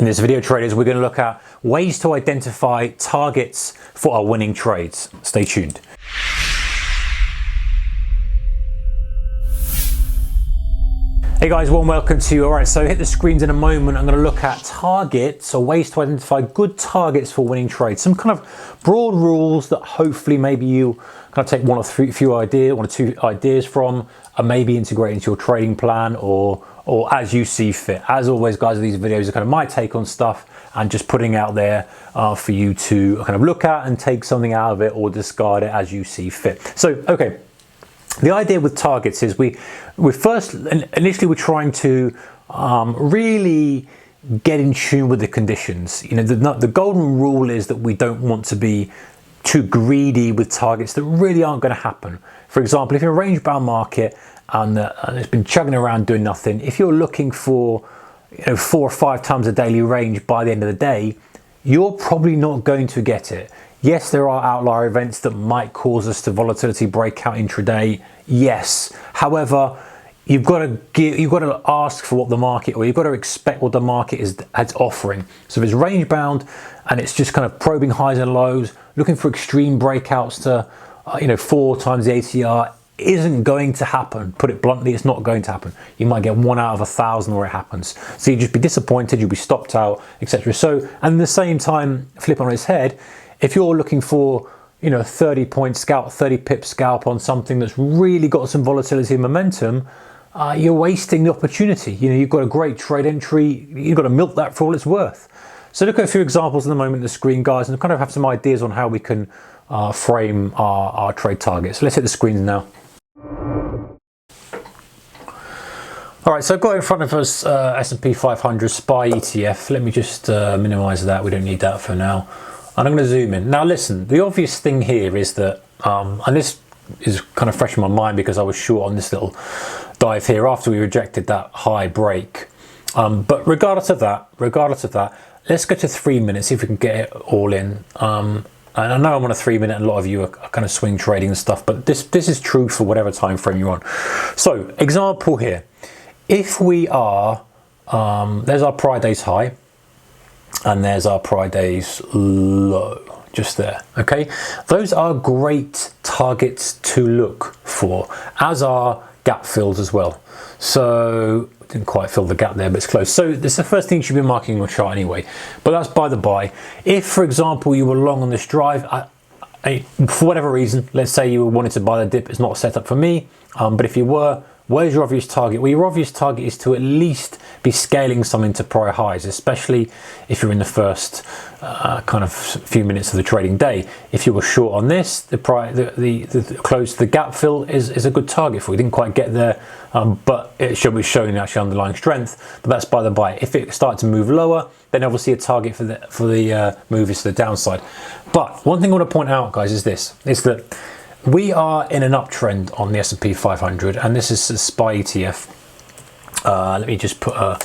In this video, traders, we're going to look at ways to identify targets for our winning trades. Stay tuned. Hey guys, warm welcome to you. All right, so hit the screens in a moment. I'm going to look at targets or ways to identify good targets for winning trades. Some kind of broad rules that hopefully maybe you kind of take one or two ideas from, and maybe integrate into your trading plan or as you see fit. As always, guys, these videos are kind of my take on stuff and just putting out there for you to kind of look at and take something out of it or discard it as you see fit. So, okay. The idea with targets is initially we're trying to really get in tune with the conditions. You know, the golden rule is that we don't want to be too greedy with targets that really aren't going to happen. For example, if you're a range bound market and it's been chugging around doing nothing, if you're looking for 4 or 5 times a daily range by the end of the day, you're probably not going to get it. Yes, there are outlier events that might cause us to volatility breakout intraday. Yes, however, you've got to ask for what the market, or you've got to expect what the market is offering. So if it's range bound and it's just kind of probing highs and lows, looking for extreme breakouts to 4 times the ATR isn't going to happen. Put it bluntly, it's not going to happen. You might get 1 out of 1,000 where it happens. So you just be disappointed, you'll be stopped out, etc. So, and at the same time, flip on its head. If you're looking for 30 pip scalp on something that's really got some volatility and momentum, you're wasting the opportunity. You've got a great trade entry, you've got to milk that for all it's worth. So look at a few examples in the moment on the screen, guys, and kind of have some ideas on how we can frame our trade targets. So let's hit the screens now. All right, so I've got in front of us S&P 500 SPY ETF. Let me just minimize that. We don't need that for now. And I'm going to zoom in. Now listen, the obvious thing here is that, and this is kind of fresh in my mind because I was short on this little dive here after we rejected that high break. But regardless of that, let's go to 3 minutes, see if we can get it all in. And I know I'm on a 3 minute, and a lot of you are kind of swing trading and stuff, but this is true for whatever time frame you're on. So example here, if we are, there's our prior day's high, and there's our prior day's low, just there, okay? Those are great targets to look for, as are gap fills as well. So, didn't quite fill the gap there, but it's close. So this is the first thing you should be marking on your chart anyway, but that's by the by. If, for example, you were long on this drive, for whatever reason, let's say you wanted to buy the dip, it's not set up for me, but if you were, where's your obvious target? Well, your obvious target is to at least be scaling something to prior highs, especially if you're in the first kind of few minutes of the trading day. If you were short on this, the close to the gap fill is a good target for you. Didn't quite get there, but it should be showing actually underlying strength. But that's by the by. If it started to move lower, then obviously a target for the move is to the downside. But one thing I want to point out, guys, is this: is that we are in an uptrend on the S&P 500, and this is a SPY ETF. Let me just put a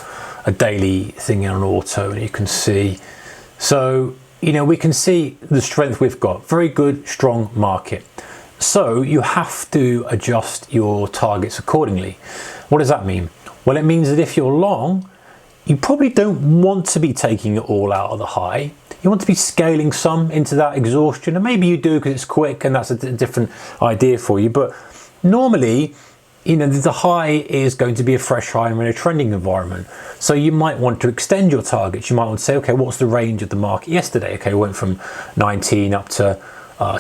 daily thing in on auto, and you can see. So, we can see the strength we've got. Very good, strong market. So you have to adjust your targets accordingly. What does that mean? Well, it means that if you're long, you probably don't want to be taking it all out of the high. You want to be scaling some into that exhaustion, and maybe you do because it's quick and that's a different idea for you. But normally, the high is going to be a fresh high and we're in a trending environment. So you might want to extend your targets. You might want to say, okay, what's the range of the market yesterday? Okay, we went from 19 up to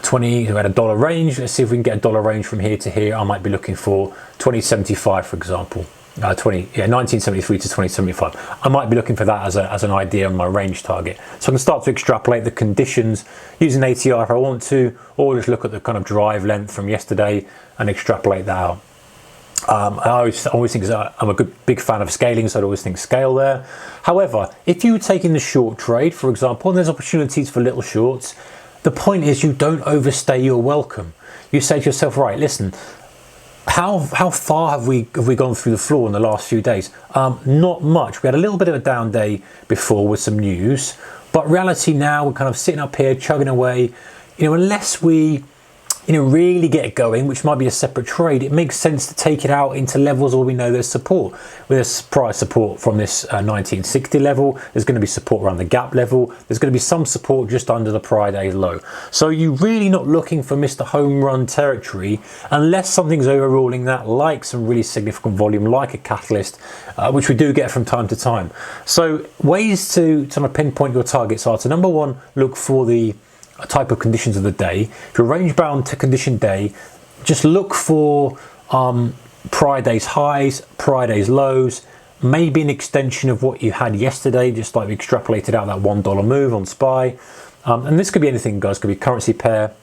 20. We had a dollar range. Let's see if we can get a dollar range from here to here. I might be looking for 2075, for example. 1973 to 2075. I might be looking for that as an idea on my range target. So I can start to extrapolate the conditions using ATR if I want to, or just look at the kind of drive length from yesterday and extrapolate that out. I always think I'm a big fan of scaling, so I'd always think scale there. However, if you were taking the short trade, for example, and there's opportunities for little shorts, the point is you don't overstay your welcome. You say to yourself, right, listen, how far have we gone through the floor in the last few days? Not much. We had a little bit of a down day before with some news, but reality now, we're kind of sitting up here chugging away. Unless we really get going, which might be a separate trade, it makes sense to take it out into levels where we know there's support. There's price support from this 1960 level, there's going to be support around the gap level, there's going to be some support just under the prior day's low. So you're really not looking for Mr. Home Run territory unless something's overruling that, like some really significant volume, like a catalyst, which we do get from time to time. So ways to kind of pinpoint your targets are to, number one, look for the type of conditions of the day. If you're range bound to condition day, just look for prior day's highs, prior day's lows, maybe an extension of what you had yesterday, just like we extrapolated out that $1 move on SPY. And this could be anything, guys. Could be currency pair,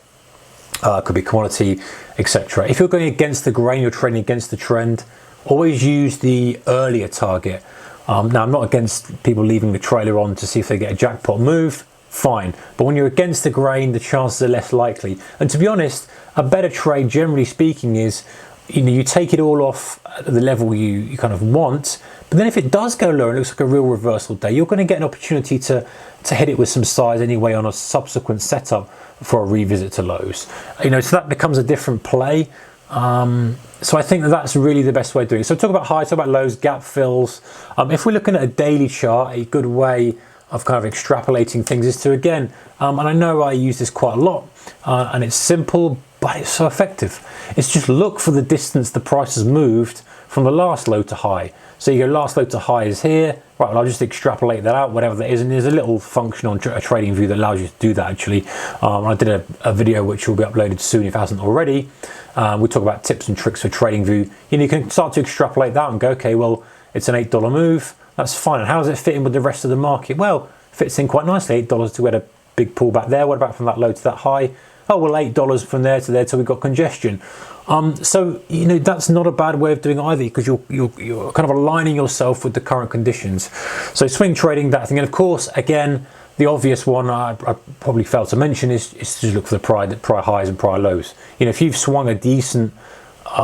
could be commodity, etc. If you're going against the grain, you're trading against the trend, always use the earlier target. Now, I'm not against people leaving the trailer on to see if they get a jackpot move. Fine, but when you're against the grain, the chances are less likely. And to be honest, a better trade, generally speaking, is you take it all off at the level you kind of want, but then if it does go lower and it looks like a real reversal day, you're going to get an opportunity to hit it with some size anyway on a subsequent setup for a revisit to lows. So that becomes a different play. So I think that's really the best way of doing it. So talk about highs, talk about lows, gap fills. If we're looking at a daily chart, a good way of kind of extrapolating things is to, again, and I know I use this quite a lot, and it's simple, but it's so effective. It's just look for the distance the price has moved from the last low to high. So you go last low to high is here, right, well, I'll just extrapolate that out, whatever that is, and there's a little function on a trading view that allows you to do that actually. I did a video which will be uploaded soon if it hasn't already. We talk about tips and tricks for trading view. You can start to extrapolate that and go, okay, well, it's an $8 move, that's fine. And how does it fit in with the rest of the market? Well, fits in quite nicely. $8 to get a big pullback there. What about from that low to that high? Oh, well, $8 from there to there till we've got congestion. So that's not a bad way of doing either, because you're kind of aligning yourself with the current conditions. So swing trading, that thing, and of course, again, the obvious one I probably failed to mention is to look for the prior highs and prior lows. If you've swung a decent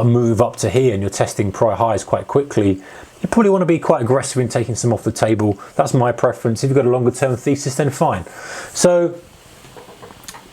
move up to here and you're testing prior highs quite quickly, you probably want to be quite aggressive in taking some off the table. That's my preference. If you've got a longer term thesis, then fine. So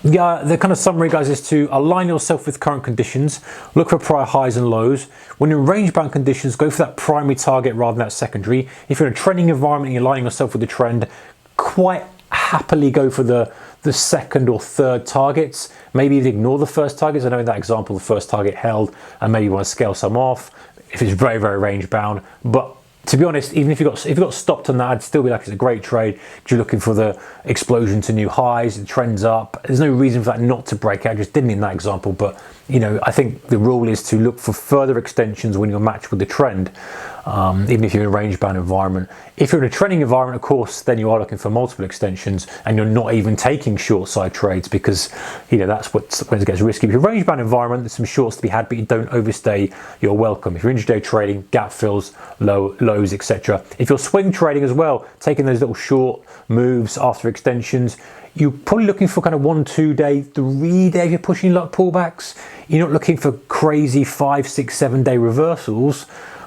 yeah, the kind of summary, guys, is to align yourself with current conditions, look for prior highs and lows. When you're in range bound conditions, go for that primary target rather than that secondary. If you're in a trending environment and you're aligning yourself with the trend, quite happily go for the second or third targets. Maybe ignore the first targets. I know in that example the first target held, and maybe you want to scale some off if it's very, very range bound. But to be honest, even if you got stopped on that, I'd still be like, it's a great trade because you're looking for the explosion to new highs, the trends up. There's no reason for that not to break out. I just didn't in that example, but I think the rule is to look for further extensions when you're matched with the trend, even if you're in a range bound environment. If you're in a trending environment, of course, then you are looking for multiple extensions and you're not even taking short side trades, because that's when it gets risky. If you're in a range bound environment, there's some shorts to be had, but you don't overstay your welcome. If you're intraday trading, gap fills, lows, etc. If you're swing trading as well, taking those little short moves after extensions, you're probably looking for kind of 1, 2 day, 3 day if you're pushing like pullbacks. You're not looking for crazy 5, 6, 7 day reversals.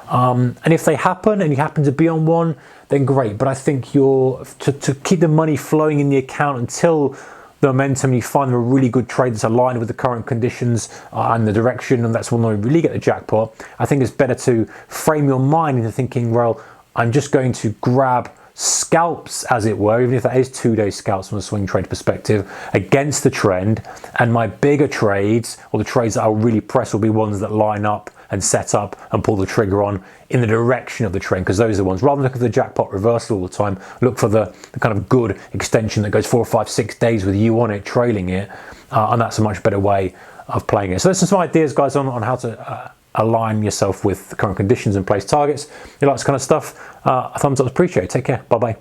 And if they happen and you happen to be on one, then great. But I think to keep the money flowing in the account until the momentum, you find a really good trade that's aligned with the current conditions and the direction, and that's when you really get the jackpot. I think it's better to frame your mind into thinking, well, I'm just going to grab scalps, as it were, even if that is 2 day scalps from a swing trade perspective, against the trend. And my bigger trades, or the trades that I'll really press, will be ones that line up and set up and pull the trigger on in the direction of the trend, because those are the ones. Rather than look at the jackpot reversal all the time, look for the kind of good extension that goes 4 or 5, 6 days with you on it, trailing it, and that's a much better way of playing it. So there's some ideas, guys, on how to align yourself with the current conditions and place targets. If you like this kind of stuff, a thumbs up is appreciated. Take care. Bye-bye.